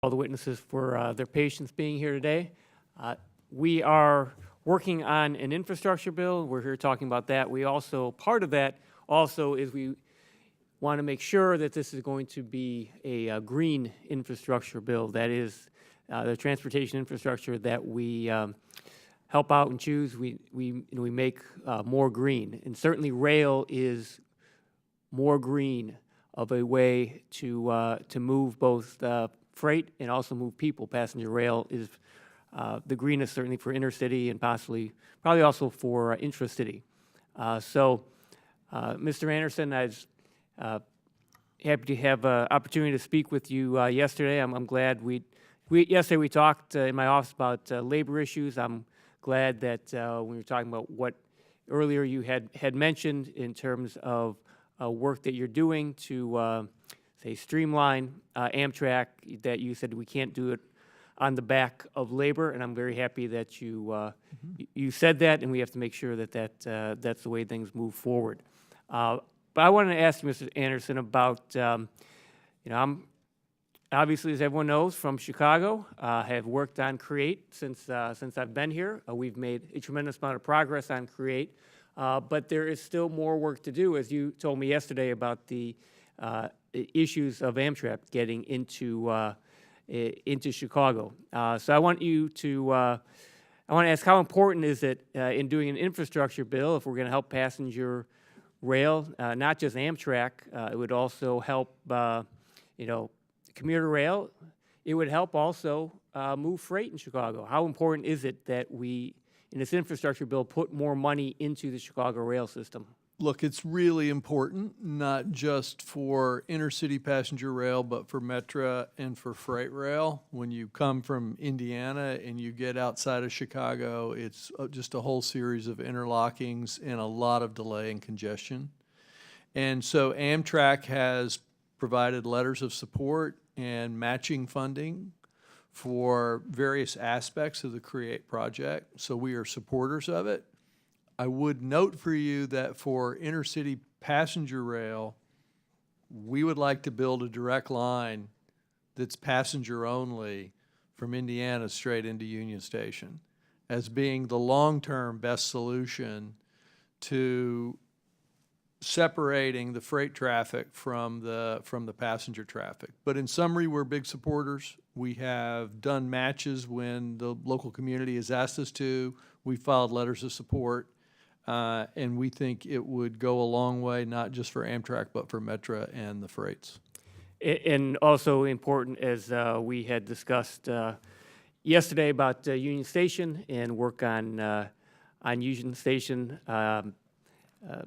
all the witnesses for their patience being here today. We are working on an infrastructure bill. We're here talking about that. We also, part of that also is we want to make sure that this is going to be a green infrastructure bill. That is the transportation infrastructure that we help out and choose. We make more green. And certainly rail is more green of a way to move both freight and also move people. Passenger rail is the greenest, certainly for intercity and probably also for intracity. Mr. Anderson, I was happy to have an opportunity to speak with you yesterday. I'm glad yesterday we talked in my office about labor issues. I'm glad that when we were talking about what earlier you had mentioned in terms of work that you're doing to say streamline Amtrak, that you said we can't do it on the back of labor, and I'm very happy that you said that, and we have to make sure that that's the way things move forward. But I wanted to ask you, Mr. Anderson, about I'm obviously, as everyone knows, from Chicago. Have worked on CREATE since I've been here. We've made a tremendous amount of progress on CREATE, but there is still more work to do, as you told me yesterday about the issues of Amtrak getting into Chicago. So I want to ask, how important is it in doing an infrastructure bill, if we're going to help passenger rail, not just Amtrak, it would also help commuter rail. It would help also move freight in Chicago. How important is it that we, in this infrastructure bill, put more money into the Chicago rail system? Look, it's really important, not just for intercity passenger rail, but for Metra and for freight rail. When you come from Indiana and you get outside of Chicago, it's just a whole series of interlockings and a lot of delay and congestion. And so Amtrak has provided letters of support and matching funding for various aspects of the CREATE project. So we are supporters of it. I would note for you that for intercity passenger rail, we would like to build a direct line that's passenger only from Indiana straight into Union Station as being the long-term best solution to separating the freight traffic from the passenger traffic. But in summary, we're big supporters. We have done matches when the local community has asked us to. We filed letters of support. And we think it would go a long way, not just for Amtrak, but for Metra and the freights. And also important, as we had discussed yesterday about Union Station and work on Union Station,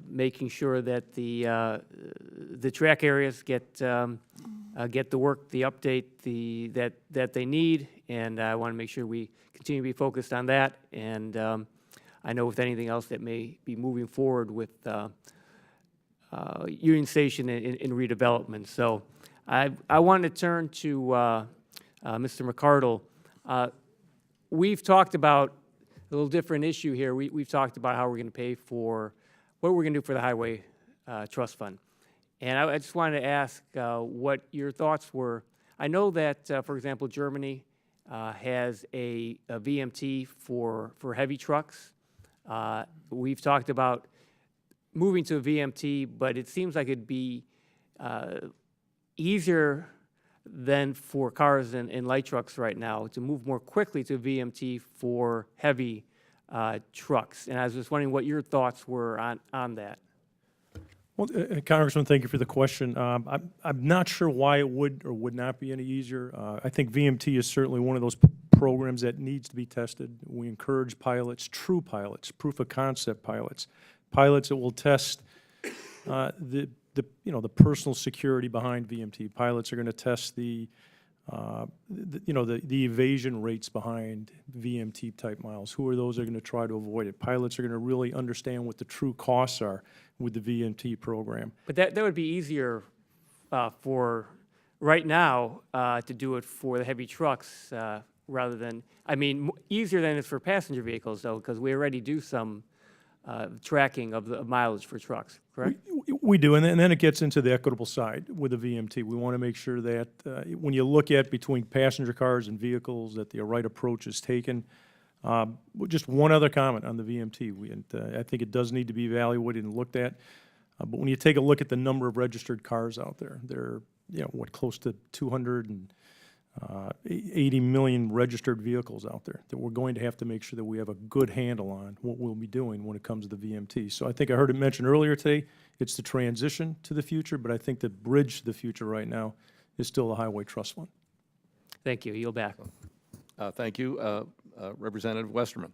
making sure that the track areas get the work, the update that they need, and I want to make sure we continue to be focused on that. And I know with anything else that may be moving forward with Union Station in redevelopment. So I want to turn to Mr. McCardle. We've talked about a little different issue here. We've talked about how we're going to pay for, what we're going to do for the Highway Trust Fund. And I just wanted to ask what your thoughts were. I know that, for example, Germany has a VMT for heavy trucks. We've talked about moving to a VMT, but it seems like it'd be easier than for cars and light trucks right now to move more quickly to a VMT for heavy trucks. And I was just wondering what your thoughts were on that. Well, Congressman, thank you for the question. I'm not sure why it would or would not be any easier. I think VMT is certainly one of those programs that needs to be tested. We encourage pilots, true pilots, proof of concept pilots that will test the personal security behind VMT. Pilots are going to test the evasion rates behind VMT type miles. Who are those that are going to try to avoid it? Pilots are going to really understand what the true costs are with the VMT program. But that would be easier for right now to do it for the heavy trucks rather than, easier than it's for passenger vehicles though, because we already do some tracking of the mileage for trucks, correct? We do, and then it gets into the equitable side with the VMT. We want to make sure that when you look at between passenger cars and vehicles, that the right approach is taken. Just one other comment on the VMT. I think it does need to be evaluated and looked at. But when you take a look at the number of registered cars out there, there are, close to 280 million registered vehicles out there that we're going to have to make sure that we have a good handle on what we'll be doing when it comes to the VMT. So I think I heard it mentioned earlier today, it's the transition to the future, but I think the bridge to the future right now is still the Highway Trust Fund. Thank you. Yield back. Thank you. Representative Westerman.